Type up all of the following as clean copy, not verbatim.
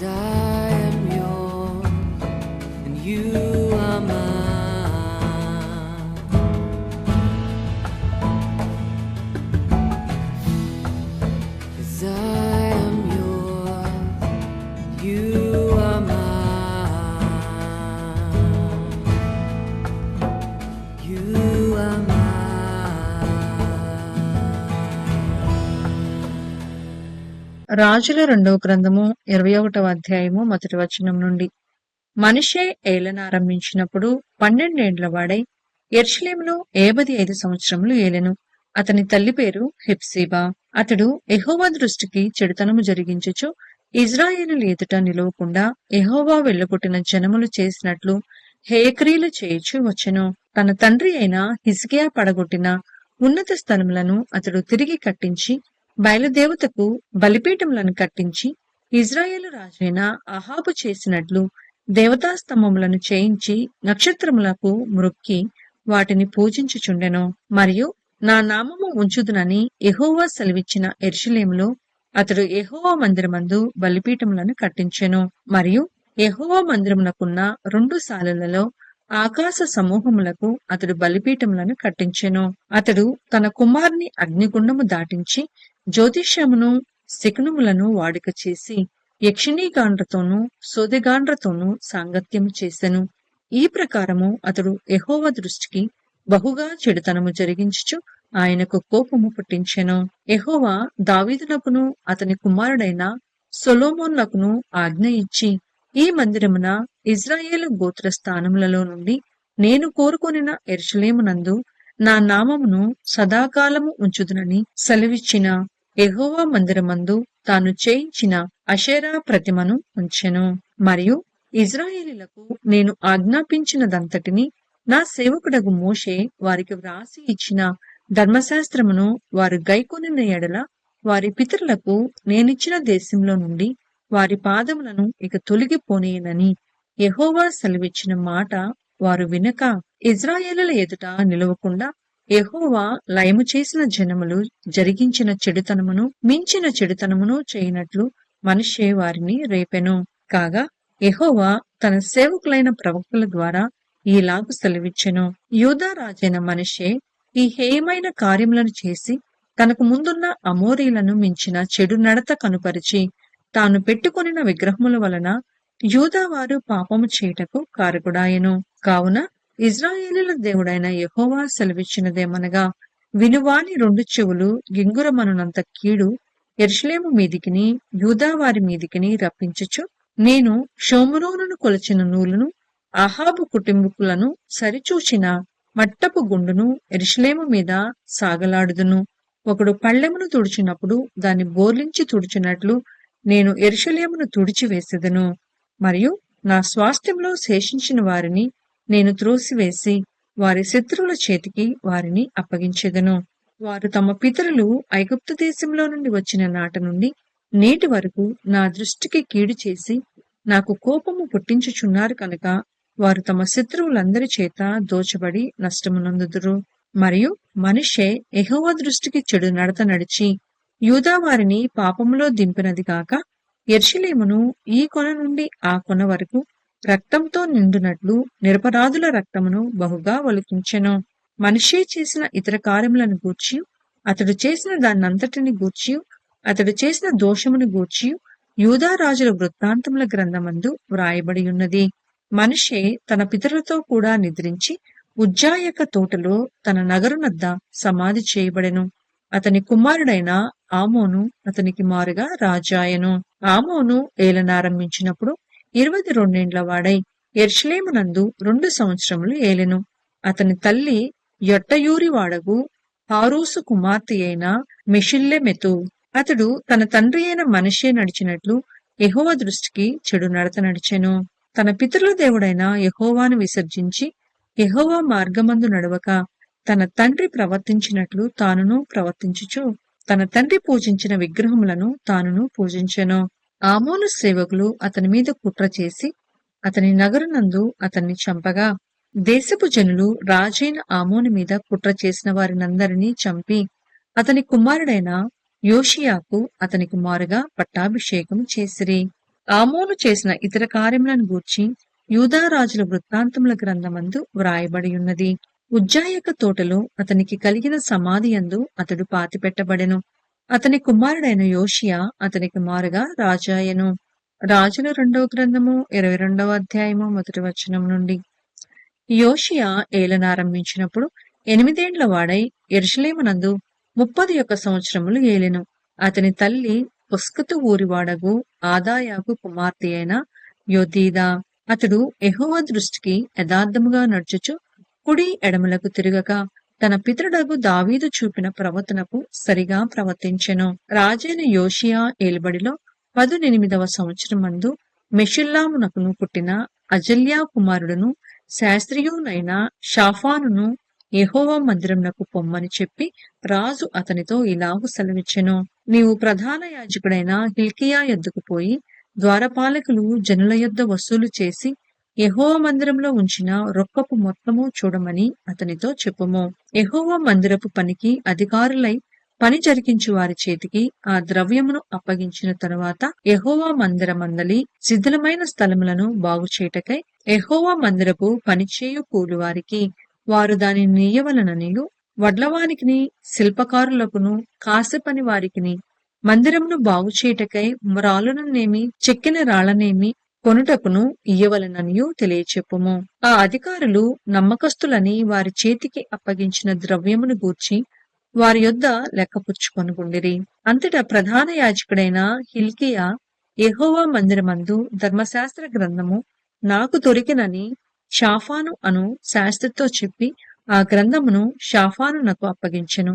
'Cause I am yours and you are mine. 'Cause I am yours, you are mine. You are mine. రాజుల రెండవ గ్రంథము 21వ అధ్యాయము మొదటి వచనం నుండి. మనిషే ఏలనారంభించినప్పుడు 12 ఏండ్ల వాడై యెరూషలేములో 55 సంవత్సరములు ఏలెను. అతని తల్లి పేరు హెప్సీబా. అతడు యెహోవా దృష్టికి చెడుతనము జరిగించుచు ఇజ్రాయేలీయుల ఎదుట నిలవకుండా యెహోవా వెళ్ళగొట్టిన జనములు చేసినట్లు హేయక్రియలు చేయుచు వచ్చెను. తన తండ్రి అయిన హిజ్కియా పడగొట్టిన ఉన్నత స్థలములను అతడు తిరిగి కట్టించి బయలుదేవతకు బలిపీఠములను కట్టించి ఇజ్రాయేలు రాజైన అహాబు చేసినట్లు దేవతాస్తంభములను చేయించి నక్షత్రములకు మ్రొక్కి వాటిని పూజించుచుండెను. మరియు నా నామము ఉంచుదునని యెహోవా సెలవిచ్చిన యెరూషలేములో అతడు యెహోవా మందిరమందు బలిపీఠములను కట్టించెను. మరియు యెహోవా మందిరమునకున్న 2 సాలులలో ఆకాశ సమూహములకు అతడు బలిపీఠములను కట్టించెను. అతడు తన కుమారుని అగ్నిగుండము దాటించి జ్యోతిష్యమును శకునములను వాడుక చేసి యక్షిణీగాండ్రతోనూ సోదెగాండ్రతోనూ సాంగత్యము చేసెను. ఈ ప్రకారము అతడు యెహోవా దృష్టికి బహుగా చెడుతనము జరిగించుచు ఆయనకు కోపము పుట్టించెను. యెహోవా దావీదునకును అతని కుమారుడైన సొలొమోనునకును ఆజ్ఞ ఇచ్చి, ఈ మందిరమున ఇజ్రాయేలు గోత్ర స్థానములలో నుండి నేను కోరుకొనిన యెరూషలేమునందు నా నామమును సదాకాలము ఉంచుదునని సెలవిచ్చిన యెహోవా మందిరమందు తాను చేయించిన అషేరా ప్రతిమను ఉంచెను. మరియు ఇజ్రాయేలీలకు నేను ఆజ్ఞాపించినదంతటిని నా సేవకుడగు మోషే వారికి వ్రాసి ఇచ్చిన ధర్మశాస్త్రమును వారు గైకొనిన ఎడల వారి పితరులకు నేనిచ్చిన దేశంలో నుండి వారి పాదములను ఇక తొలగిపోనేనని యెహోవా సెలవిచ్చిన మాట వారు వినక ఇజ్రాయేలుల ఎదుట నిలవకుండా యెహోవా లయము చేసిన జనములు జరిగించిన చెడుతనమును మించిన చెడుతనమును చేయనట్లు మనిషే వారిని రేపెను. కాగా యెహోవా తన సేవకులైన ప్రవక్తల ద్వారా ఈలాగు సెలవిచ్చెను. యూదా రాజైన మనిషే ఈ హేయమైన కార్యములను చేసి తనకు ముందున్న అమోరీలను మించిన చెడు నడత కనుపరిచి తాను పెట్టుకొనిన విగ్రహముల వలన యూదావారు పాపము చేయుటకు కారకుడాయెను. కావున ఇజ్రాయేలీల దేవుడైన యెహోవా సెలవిచ్చినదేమనగా, వినువాని 2 చెవులు గింగురమనునంత కీడు యెరూషలేము మీదికిని యూదావారి మీదికిని రప్పించుచు నేను షోమ్రోనును కొలిచిన నూలును అహాబు కుటుంబకులను సరిచూచిన మట్టపు గుండును యెరూషలేము మీద సాగలాడుదును. ఒకడు పళ్ళెమును తుడిచినప్పుడు దాన్ని బోర్లించి తుడిచినట్లు నేను యెరూషలేమును తుడిచివేసెదను. మరియు నా స్వాస్థ్యంలో శేషించిన వారిని నేను త్రోసివేసి వారి శత్రువుల చేతికి వారిని అప్పగించెదను. వారు తమ పితరులు ఐగుప్తు దేశంలో నుండి వచ్చిన నాట నుండి నేటి వరకు నా దృష్టికి కీడు చేసి నాకు కోపము పుట్టించుచున్నారు కనుక వారు తమ శత్రువులందరి చేత దోచబడి నష్టమునందుదురు. మరియు మనిషే యెహోవా దృష్టికి చెడు నడత నడిచి యూదా వారిని పాపములో దింపినది కాక యెరూషలేమును ఈ కొన నుండి ఆ కొన వరకు రక్తంతో నిండునట్లు నిరపరాధుల రక్తమును బహుగా ఒలికించెను. మనిషే చేసిన ఇతర కార్యములను గూర్చి అతడు చేసిన దాన్నంతటిని గూర్చి అతడు చేసిన దోషమును గూర్చి యూదా రాజుల వృత్తాంతముల గ్రంథమందు వ్రాయబడి ఉన్నది. మనిషే తన పితరులతో కూడా నిద్రించి ఉజ్జాయక తోటలో తన నగరునద్ద సమాధి చేయబడెను. అతని కుమారుడైన ఆమోను అతనికి మారుగా రాజాయెను. ఆమోను ఏలనారంభించినప్పుడు 22 ఏండ్ల వాడై యెరూషలేమునందు 2 సంవత్సరములు ఏలెను. అతని తల్లి యొట్టయూరి వాడగు హారూసు కుమార్తె అయిన మెషిల్లెమెతు. అతడు తన తండ్రి అయిన మనిషే నడిచినట్లు యెహోవా దృష్టికి చెడు నడత నడిచెను. తన పితరుల దేవుడైన యెహోవాను విసర్జించి యెహోవా మార్గమందు నడవక తన తండ్రి ప్రవర్తించినట్లు తానును ప్రవర్తించుచు తన తండ్రి పూజించిన విగ్రహములను తానును పూజించెను. ఆమోను సేవకులు అతని మీద కుట్ర చేసి అతని నగరునందు అతన్ని చంపగా దేశపు జనులు రాజైన ఆమోను మీద కుట్ర చేసిన వారినందరినీ చంపి అతని కుమారుడైన యోషియాకు అతని కుమారుగా పట్టాభిషేకం చేసిరి. ఆమోను చేసిన ఇతర కార్యములను గూర్చి యూదారాజుల వృత్తాంతముల గ్రంథమందు వ్రాయబడి ఉన్నది. ఉజ్జాయక తోటలో అతనికి కలిగిన సమాధి యందు అతడు పాతిపెట్టబడెను. అతని కుమారుడైన యోషియా అతనికి మారుగా రాజాయెను. రాజుల 2వ గ్రంథము 22వ అధ్యాయము 1 వచనం నుండి. యోషియా ఏలనారంభించినప్పుడు 8 ఏండ్ల వాడై యెరూషలేమునందు 31 సంవత్సరములు ఏలెను. అతని తల్లి పొస్కతు ఊరివాడగు ఆదాయాకు కుమార్తె అయిన యొదీదా. అతడు యెహోవా దృష్టికి యథార్థముగా నడుచుచు కుడి ఎడమలకు తిరగక తన పితరుడగు దావీదు చూపిన ప్రవర్తనకు సరిగా ప్రవర్తించెను. రాజైన యోషియా ఏలుబడిలో 18వ సంవత్సరమందు మెషుల్లామునకును పుట్టిన అజల్యా కుమారుడును శాస్త్రియునైన షాఫానును యెహోవా మందిరమునకు పొమ్మని చెప్పి రాజు అతనితో ఇలాగు సెలవిచ్చెను. నీవు ప్రధాన యాజకుడైన హిల్కియా యొద్దకు పోయి ద్వారపాలకులు జనుల యొద్ద వసూలు చేసి యెహోవా మందిరంలో ఉంచిన రొక్కపు మొత్తము చూడమని అతనితో చెప్పుము. యెహోవా మందిరపు పనికి అధికారులై పని జరిగించు వారి చేతికి ఆ ద్రవ్యమును అప్పగించిన తరువాత యెహోవా మందిరమందలి శిథిలమైన స్థలములను బాగుచేయుటకై యెహోవా మందిరపు పనిచేయు కూలివారికి వారు దానిని నీయవలననియు వడ్లవానికిని శిల్పకారులకును కాసపని వారికిని మందిరమును బాగుచేయుటకై రాళ్ళనునేమి చెక్కిన రాళ్లనేమి కొనుటకును ఇయ్యవలననియు తెలియచెప్పుము. ఆ అధికారులు నమ్మకస్తులని వారి చేతికి అప్పగించిన ద్రవ్యమును గూర్చి వారి యొద్ద లెక్కపుచ్చుకొనుకుండిరి. అంతటా ప్రధాన యాజకుడైన హిల్కియా యెహోవా మందిరమందు ధర్మశాస్త్ర గ్రంథము నాకు దొరికినని షాఫాను అను శాస్త్రితో చెప్పి ఆ గ్రంథమును షాఫానునకు అప్పగించెను.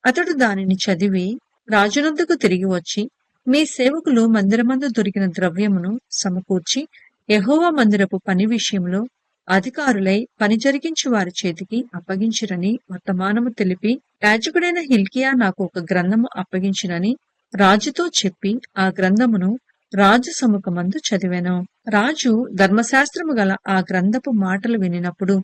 అతడు దానిని చదివి రాజునొద్దకు తిరిగి వచ్చి, మీ సేవకులు మందిరమందు దొరికిన ద్రవ్యమును సమకూర్చి యెహోవా మందిరపు పని విషయంలో అధికారులై పని జరిగించు వారి చేతికి అప్పగించిరని వర్తమానము తెలిపి, యాజకుడైన హిల్కియా నాకు ఒక గ్రంథము అప్పగించినని రాజుతో చెప్పి ఆ గ్రంథమును రాజు సముఖమందు చదివెను. రాజు ధర్మశాస్త్రము గల ఆ గ్రంథపు మాటలు వినినప్పుడు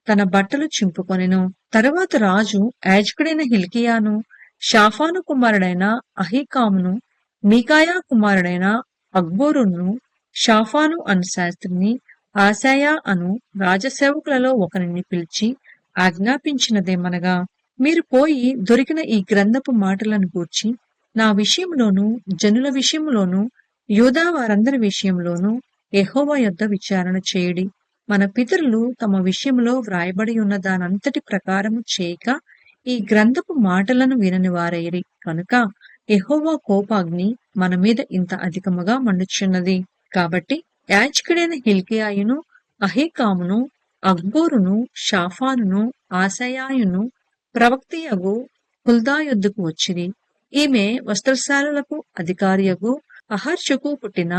తన బట్టలు చింపుకొనెను. తరువాత రాజు యాజకుడైన హిల్కియాను, షాఫాను కుమారుడైన అహీకామును, మీకాయా కుమారుడైన అక్బోరును, షాఫాను అను శాస్త్రిని, ఆశాయా అను రాజసేవకులలో ఒకరిని పిలిచి ఆజ్ఞాపించినదేమనగా, మీరు పోయి దొరికిన ఈ గ్రంథపు మాటలను గూర్చి నా విషయంలోను జనుల విషయంలోను యూదా వారందరి విషయంలోను యెహోవా యొద్ద విచారణ చేయుడి. మన పితరులు తమ విషయంలో వ్రాయబడి ఉన్న దానంతటి ప్రకారము చేయక ఈ గ్రంథపు మాటలను వినని వారైరి కనుక యెహోవా కోపాగ్ని మన మీద ఇంత అధికముగా మండుచున్నది. కాబట్టి యాజకుడైన హిల్కియాయును, అహీకామును, అక్బోరును, షాఫానును, ఆశాయాయును ప్రవక్తయగు హుల్దా యొద్దకు వచ్చిరి. ఈమె వస్త్రశాలలకు అధికారియగు అహర్చుకు పుట్టిన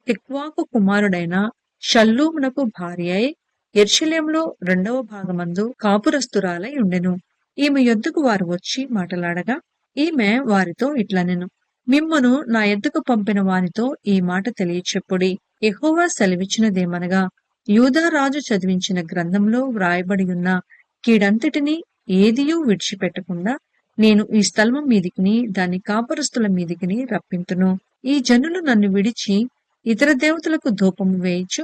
తిక్వాకు కుమారుడైన షల్లూమునకు భార్య అయి యెరూషలేములో 2వ భాగమందు కాపురస్తురాలై ఉండెను. ఈమె యొద్దకు వారు వచ్చి మాటలాడగా ఈమె వారితో ఇట్లనెను, మిమ్మును నా యొద్దకు పంపిన వానితో ఈ మాట తెలియచెప్పుడి. యెహోవా సెలవిచ్చినదేమనగా, యూదా రాజు చదివించిన గ్రంథంలో వ్రాయబడి ఉన్న కీడంతటిని ఏదియూ విడిచిపెట్టకుండా నేను ఈ స్థలము మీదికిని దాని కాపురస్తుల మీదికిని రప్పింతును. ఈ జనులు నన్ను విడిచి ఇతర దేవతలకు ధూపము వేయించు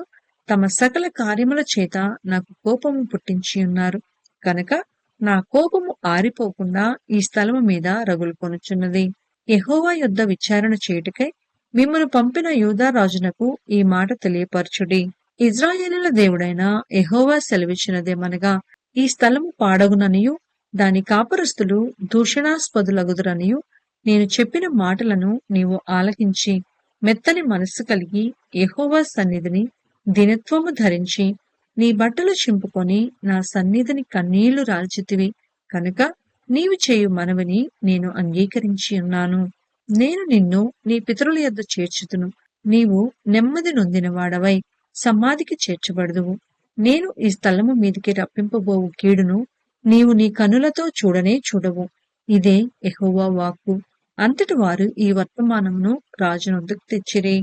తమ సకల కార్యముల చేత నాకు కోపము పుట్టించి ఉన్నారు కనుక నా కోపము ఆరిపోకుండా ఈ స్థలము మీద రగులుకొనుచున్నది. యెహోవా యొద్ద విచారణ చేయుటకై మిమ్మను పంపిన యూదా రాజునకు ఈ మాట తెలియపరచుడి. ఇజ్రాయేలుల దేవుడైన యెహోవా సెలవిచ్చినదేమనగా, ఈ స్థలము పాడగుననియు దాని కాపురస్తులు దూషణాస్పదులగుదురనియు నేను చెప్పిన మాటలను నీవు ఆలకించి మెత్తని మనస్సు కలిగి యెహోవా సన్నిధిని దినత్వము ధరించి నీ బట్టలు చింపుకొని నా సన్నిధిని కన్నీళ్లు రాల్చితివి కనుక నీవు చేయు మనవిని నేను అంగీకరించి ఉన్నాను. నేను నిన్ను నీ పితరుల యొద్ద చేర్చుతును. నీవు నెమ్మది నొందిన వాడవై సమాధికి చేర్చబడదువు. నేను ఈ స్థలము మీదికి రప్పింపబోవు కీడును నీవు నీ కనులతో చూడనే చూడవు. ఇదే యెహోవా వాక్కు. అంతటి వారు ఈ వర్తమానమును రాజునొద్దకు తెచ్చిరి.